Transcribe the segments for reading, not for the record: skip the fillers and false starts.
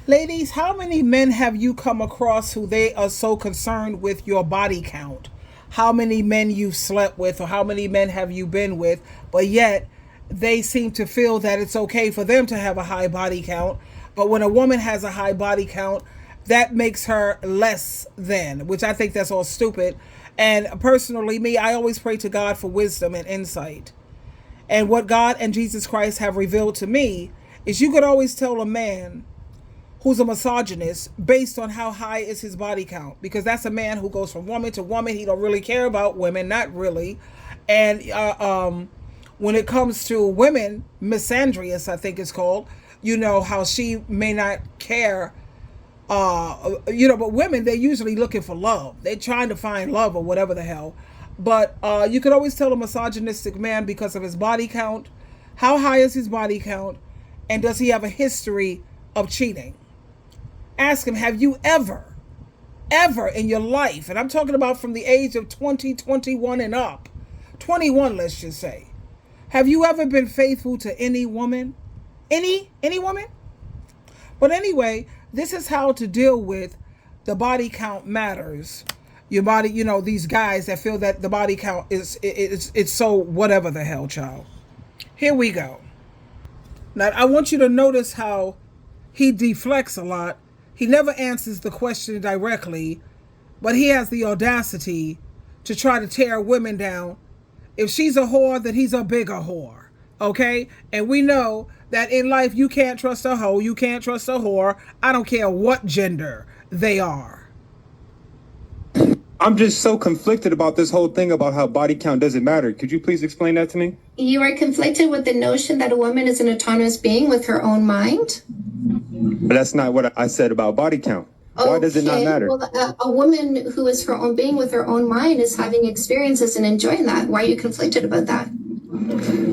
Ladies, how many men have you come across who they are so concerned with your body count? How many men you've slept with, or how many men have you been with, but yet they seem to feel that it's okay for them to have a high body count. But when a woman has a high body count, that makes her less than, which I think that's all stupid. And personally, me, I always pray to God for wisdom and insight. And what God and Jesus Christ have revealed to me is you could always tell a man who's a misogynist based on how high is his body count, because that's a man who goes from woman to woman. He don't really care about women, not really. And when it comes to women, misandrous I think it's called, you know how she may not care, but women, they're usually looking for love. They're trying to find love or whatever the hell. But you could always tell a misogynistic man because of his body count. How high is his body count? And does he have a history of cheating? Ask him, have you ever in your life, and I'm talking about from the age of 20, 21 and up, 21, let's just say, have you ever been faithful to any woman? Any woman? But anyway, this is how to deal with the body count matters. Your body, these guys that feel that the body count it's so whatever the hell, child. Here we go. Now, I want you to notice how he deflects a lot. He never answers the question directly, but he has the audacity to try to tear women down. If she's a whore, then he's a bigger whore. Okay? And we know that in life, you can't trust a hoe. You can't trust a whore. I don't care what gender they are. I'm just so conflicted about this whole thing about how body count doesn't matter. Could you please explain that to me? You are conflicted with the notion that a woman is an autonomous being with her own mind? But that's not what I said about body count. Why does it not matter? Well, a woman who is her own being with her own mind is having experiences and enjoying that. Why are you conflicted about that?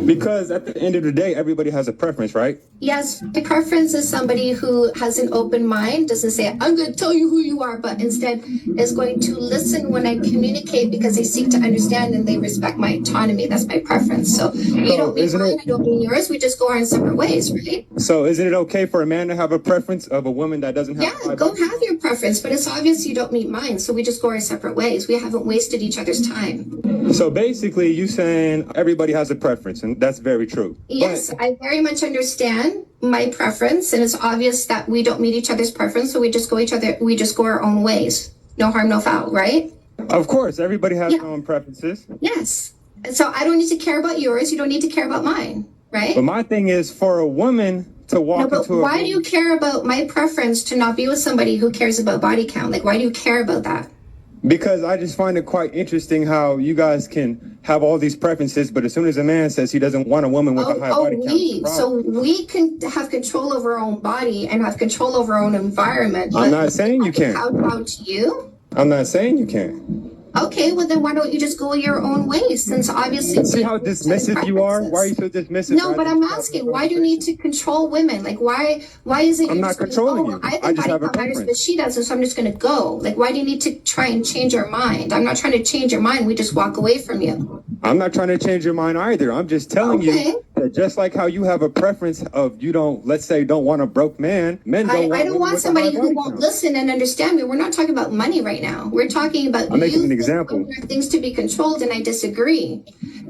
Because at the end of the day, everybody has a preference, right? Yes, my preference is somebody who has an open mind, doesn't say, I'm going to tell you who you are, but instead is going to listen when I communicate because they seek to understand and they respect my autonomy. That's my preference. So you don't mean mine, I don't mean yours. We just go our separate ways, right? So isn't it okay for a man to have a preference of a woman that doesn't have Yeah, go have your preference, but it's obvious you don't meet mine. So we just go our separate ways. We haven't wasted each other's time. So basically you saying everybody has a preference, and that's very true. Yes, I very much understand my preference, and it's obvious that we don't meet each other's preference, so we just go our own ways. No harm, no foul, right? Of course, everybody has their own preferences. Yes. And so I don't need to care about yours, you don't need to care about mine, right? But my thing is for a woman to walk into a why do you care about my preference to not be with somebody who cares about body count? Like, why do you care about that? Because I just find it quite interesting how you guys can have all these preferences, but as soon as a man says he doesn't want a woman with a high body count. So we can have control over our own body and have control over our own environment. I'm not saying you can't. How about you? I'm not saying you can't. Okay, well then why don't you just go your own way, since obviously... See how dismissive you are? Why are you so dismissive? No, but I'm asking, why do you need to control women? Like, why is it... I'm not controlling you. I just have a preference. But she doesn't, so I'm just going to go. Like, why do you need to try and change your mind? I'm not trying to change your mind. We just walk away from you. I'm not trying to change your mind either. I'm just telling you that just like how you have a preference of you don't, let's say, don't want a broke man, men don't I don't want somebody who won't listen and understand me. We're not talking about money right now. We're talking about I'm making an example. Things to be controlled, and I disagree.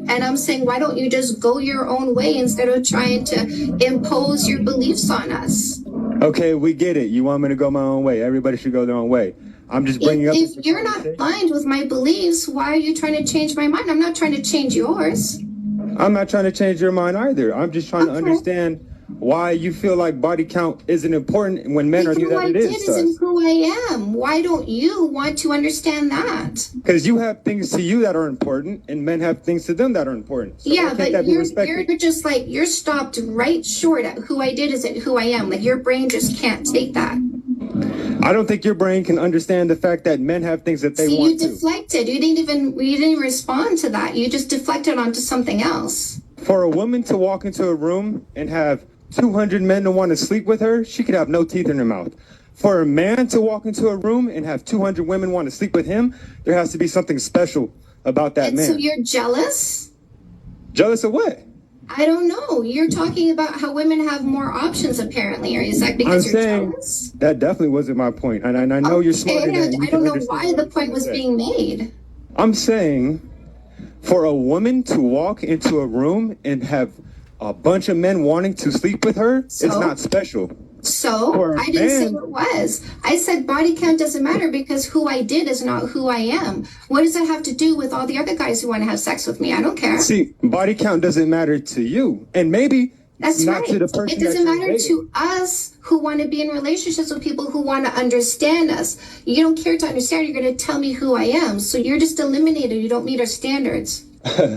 And I'm saying, why don't you just go your own way instead of trying to impose your beliefs on us? Okay, we get it. You want me to go my own way. Everybody should go their own way. I'm just bringing up... If you're not aligned with my beliefs, why are you trying to change my mind? I'm not trying to change yours. I'm not trying to change your mind either. I'm just trying to understand why you feel like body count isn't important when men are new that it is. Because isn't who I am. Why don't you want to understand that? Because you have things to you that are important, and men have things to them that are important. So yeah, but you're just like, you're stopped right short at who I did isn't who I am. Like, your brain just can't take that. I don't think your brain can understand the fact that men have things that they want to. You deflected. You didn't even respond to that. You just deflected onto something else. For a woman to walk into a room and have 200 men to want to sleep with her, she could have no teeth in her mouth. For a man to walk into a room and have 200 women want to sleep with him, there has to be something special about that man. So you're jealous? Jealous of what? I don't know. You're talking about how women have more options, apparently. Or is that because I'm you're saying jealous? that definitely wasn't my point, and I know you're smarter than that. I don't know why the point was being made. I'm saying for a woman to walk into a room and have a bunch of men wanting to sleep with her, it's not special. So I didn't say it was. I said body count doesn't matter because who I did is not who I am. What does that have to do with all the other guys who want to have sex with me? I don't care. See, body count doesn't matter to you, and maybe that's not right. to the person. It doesn't matter to us who want to be in relationships with people who want to understand us. You don't care to understand. You're going to tell me who I am. So you're just eliminated. You don't meet our standards.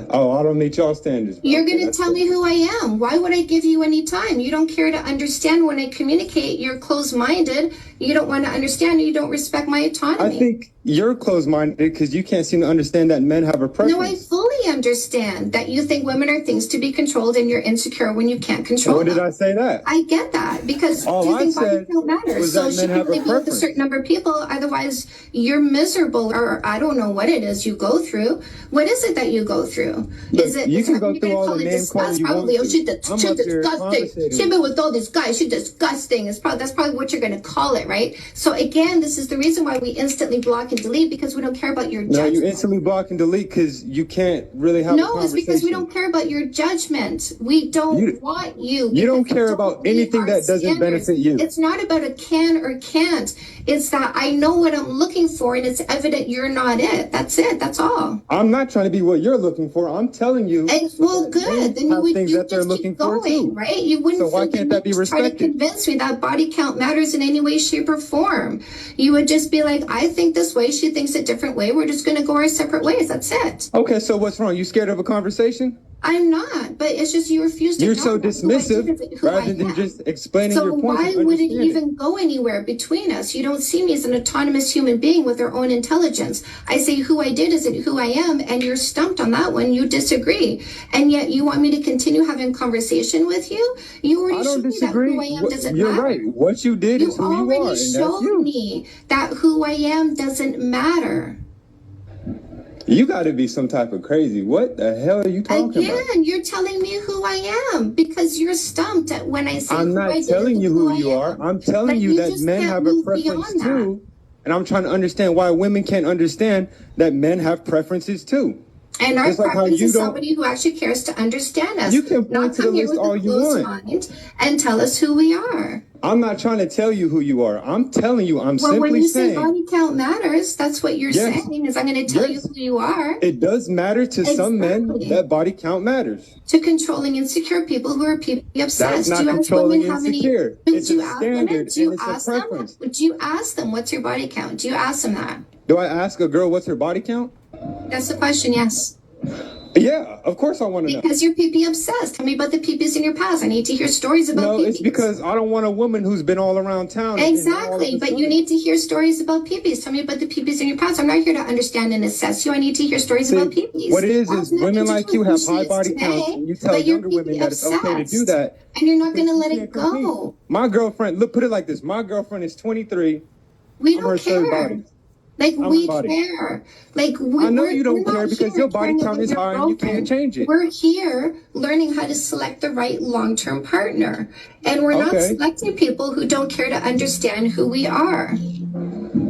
Oh, I don't meet y'all standards. You're going to tell me who I am. Why would I give you any time? You don't care to understand when I communicate. You're closed-minded. You don't want to understand. You don't respect my autonomy. I think you're closed-minded because you can't seem to understand that men have a preference. No, I fully understand that you think women are things to be controlled and you're insecure when you can't control them. When did I say that? I get that because all you I think said body count matters. So she can only be with a certain number of people. Otherwise, you're miserable, or I don't know what it is you go through. What is it that you go through? Look, Is it? You can go through all the name calling you want. Oh, she's disgusting. She's been with all these guys. She's disgusting. That's probably what you're going to call it, right? So again, this is the reason why we instantly block and delete because we don't care about your judgment. No, you instantly block and delete because you can't really have a conversation. No, it's because we don't care about your judgment. We don't want you. You don't care about anything that doesn't benefit you. It's not about a can or can't. It's that I know what I'm looking for and it's evident you're not it. That's it. That's all. I'm not trying to be what you're looking for. I'm telling you. Well, good. Then you would just keep going, right? You wouldn't. So why can't that be respected? Try to convince me that body count matters in any way, shape, or form. You would just be like, I think this way. She thinks a different way. We're just going to go our separate ways. That's it. Okay, so what's wrong? You scared of a conversation? I'm not, but it's just you refuse to. You're so dismissive rather than just explaining your point. So why would it even go anywhere between us? You don't see me as an autonomous human being with their own intelligence. I say who I did isn't who I am, and you're stumped on that one. You disagree, and yet you want me to continue having conversation with you. You already showed me that who I am doesn't matter. You're right. What you did is who you are, and that's you. You already showed me that who I am doesn't matter. You got to be some type of crazy. What the hell are you talking about? Again, you're telling me who I am because you're stumped at when I say I'm not telling you who you are. I'm telling you that men have a preference too. And I'm trying to understand why women can't understand that men have preferences too. And our preference is somebody who actually cares to understand us. You can point to the list all you want and tell us who we are. I'm not trying to tell you who you are. I'm telling you, I'm simply saying. Well, when you say body count matters, that's what you're saying, is I'm going to tell you who you are. It does matter to some men that body count matters. To controlling insecure people who are people obsessed. That's not controlling insecure. It's a standard and it's a preference. Do you ask them, what's your body count? Do you ask them that? Do I ask a girl what's her body count? That's the question, yes. Yeah, of course I want to know. Because you're pee-pee obsessed. Tell me about the pee-pees in your past. I need to hear stories about pee-pees. No, it's because I don't want a woman who's been all around town. Exactly, but you need to hear stories about pee-pees. Tell me about the pee-pees in your past. I'm not here to understand and assess you. I need to hear stories about pee-pees. What it is women like you have high body counts, and you tell younger women that it's okay to do that. And you're not going to let it go. My girlfriend, look, put it like this. My girlfriend is 23. We don't care. Like, we care. Like, I know you don't care because your body count is high and you can't change it. We're here learning how to select the right long-term partner. And we're not selecting people who don't care to understand who we are.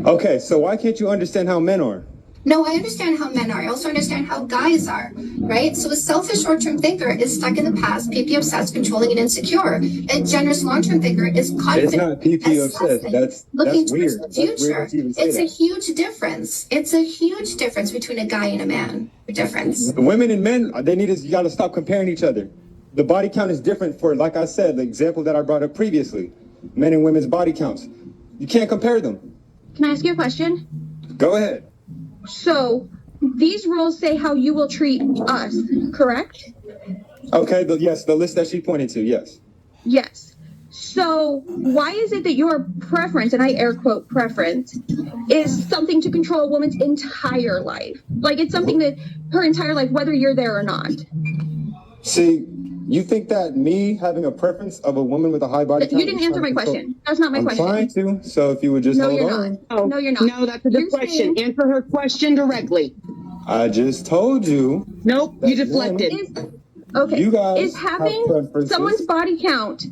Okay, so why can't you understand how men are? No, I understand how men are. I also understand how guys are, right? So a selfish short-term thinker is stuck in the past, PP obsessed, controlling and insecure. A generous long-term thinker is confident. It's not PP obsessed. That's weird. The future. It's a huge difference. It's a huge difference between a guy and a man. Difference. Women and men, you got to stop comparing each other. The body count is different for, like I said, the example that I brought up previously. Men and women's body counts. You can't compare them. Can I ask you a question? Go ahead. So these rules say how you will treat us, correct? Okay, yes, the list that she pointed to, yes. Yes. So why is it that your preference, and I air quote preference, is something to control a woman's entire life? Like it's something that her entire life, whether you're there or not. See, you think that me having a preference of a woman with a high body count? You didn't answer my question. That's not my question. I'm trying to, so if you would just hold on. Oh, no, you're not. No, that's a good question. Answer her question directly. I just told you. Nope, you deflected. Okay. You guys Is have having preferences. someone's body count,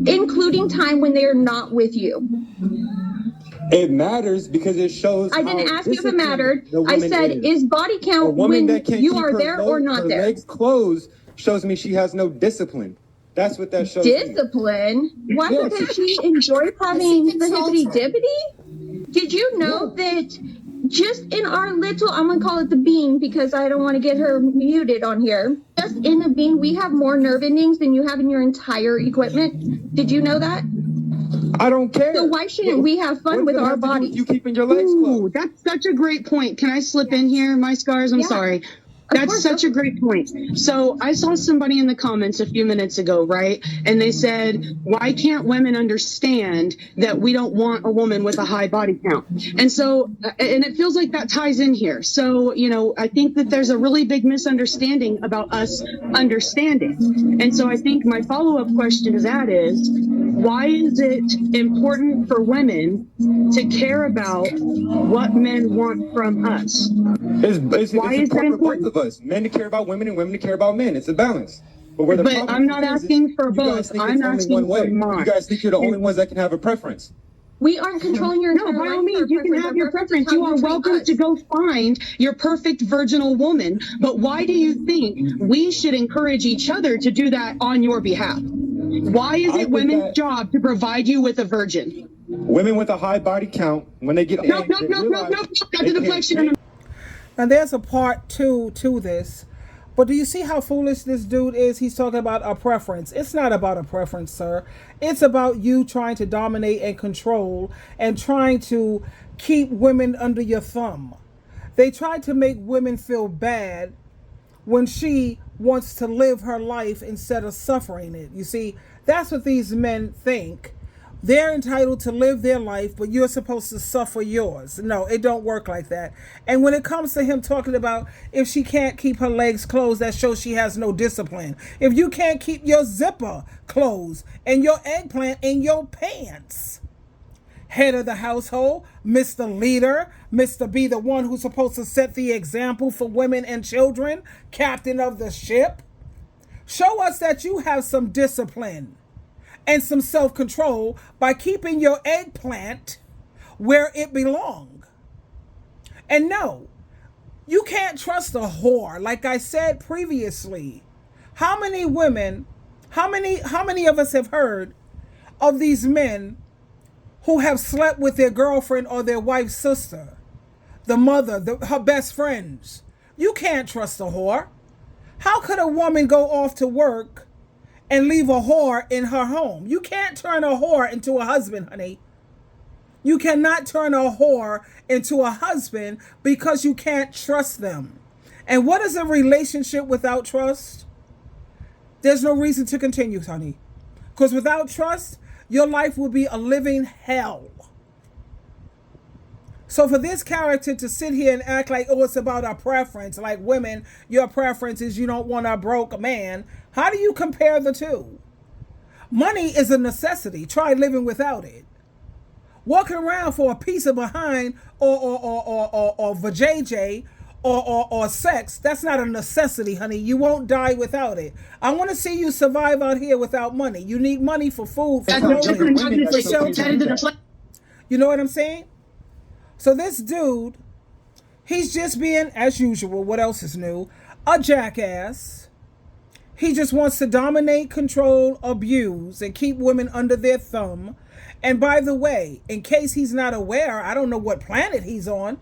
including time when they are not with you? It matters because it shows. I didn't how ask you if it disciplined mattered. the I woman said, is body A count woman when that can't you keep are her, there or not her there? legs closed shows me she has no discipline. That's what that shows me. Discipline? Why? Yes. Because she enjoys having the controls hippity her. dippity? Did you know that just in our little, I'm gonna call it the bean because I don't want to get her muted on here. Just in the bean, we have more nerve endings than you have in your entire equipment. Did you know that? I don't care. So why shouldn't we have fun with our bodies? You keeping your legs Ooh, closed. that's such a great point. Can I slip in here, my scars? I'm Yeah. sorry. Of That's course, such go a great point. So I saw somebody in the comments a few minutes ago, right? And they said, why can't women understand that we don't want a woman with a high body count? And so, and it feels like that ties in here. So, you know, I think that there's a really big misunderstanding about us understanding. And so I think my follow-up question to that is, why is it important for women to care about what men want from us? It's Why is that important for both important? of us. Men to care about women and women to care about men. It's a balance. But where the But problem I'm not is asking for you guys both. think I'm it's only asking one way. for mine. You guys think you're the only ones that can have a preference. We aren't controlling your No, entire by life all with our means, you can preference. have Our your preference is preference. how You are treat welcome us. to go find your perfect virginal woman. But why do you think we should encourage each other to do that on your behalf? Why is I it think women's that- job to provide you with a virgin? Women with a high body count, when they get No, age, they realize That's they a can't deflection. change. Now there's a part two to this. But do you see how foolish this dude is? He's talking about a preference. It's not about a preference, sir. It's about you trying to dominate and control and trying to keep women under your thumb. They try to make women feel bad when she wants to live her life instead of suffering it. You see, that's what these men think. They're entitled to live their life, but you're supposed to suffer yours. No, it don't work like that. And when it comes to him talking about if she can't keep her legs closed, that shows she has no discipline. If you can't keep your zipper closed and your eggplant in your pants, head of the household, Mr. Leader, Mr. Be the one who's supposed to set the example for women and children, captain of the ship, show us that you have some discipline and some self-control by keeping your eggplant where it belongs. And no, you can't trust a whore. Like I said previously, how many women, how many of us have heard of these men who have slept with their girlfriend or their wife's sister, the mother, her best friends? You can't trust a whore. How could a woman go off to work and leave a whore in her home? You can't turn a whore into a husband, honey. You cannot turn a whore into a husband because you can't trust them. And what is a relationship without trust? There's no reason to continue, honey. Because without trust, your life will be a living hell. So for this character to sit here and act like, oh, it's about a preference, like women, your preference is you don't want a broke man. How do you compare the two? Money is a necessity. Try living without it. Walking around for a piece of behind or vajayjay or sex, that's not a necessity, honey. You won't die without it. I want to see you survive out here without money. You need money for food, for clothing, for shelter. You know what I'm saying? So this dude, he's just being, as usual, what else is new? A jackass. He just wants to dominate, control, abuse, and keep women under their thumb. And by the way, in case he's not aware, I don't know what planet he's on,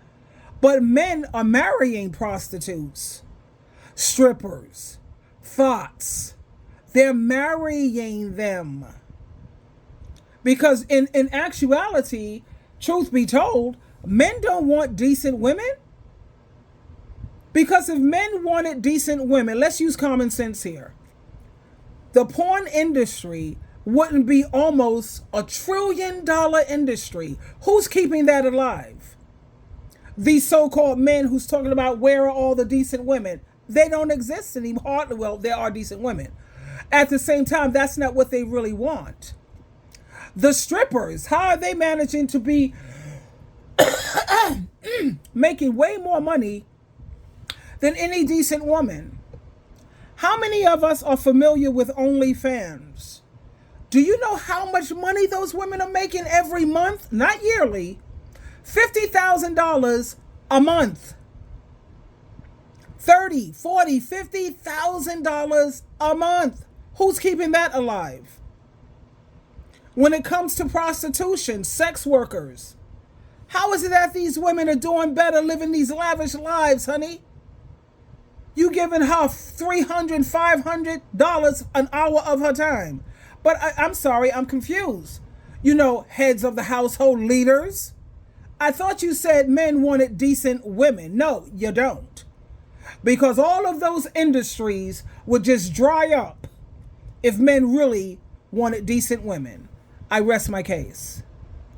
but men are marrying prostitutes, strippers, thots. They're marrying them. Because in actuality, truth be told, men don't want decent women. Because if men wanted decent women, let's use common sense here. The porn industry wouldn't be almost $1 trillion industry. Who's keeping that alive? These so-called men who's talking about where are all the decent women? They don't exist anymore. Well, there are decent women. At the same time, that's not what they really want. The strippers, how are they managing to be making way more money than any decent woman? How many of us are familiar with OnlyFans? Do you know how much money those women are making every month? Not yearly. $50,000 a month. $30,000, $40,000, $50,000 a month. Who's keeping that alive? When it comes to prostitution, sex workers, how is it that these women are doing better, living these lavish lives, honey? You giving her $300, $500 an hour of her time. But I'm sorry, I'm confused. You know, heads of the household, leaders. I thought you said men wanted decent women. No, you don't. Because all of those industries would just dry up if men really wanted decent women. I rest my case.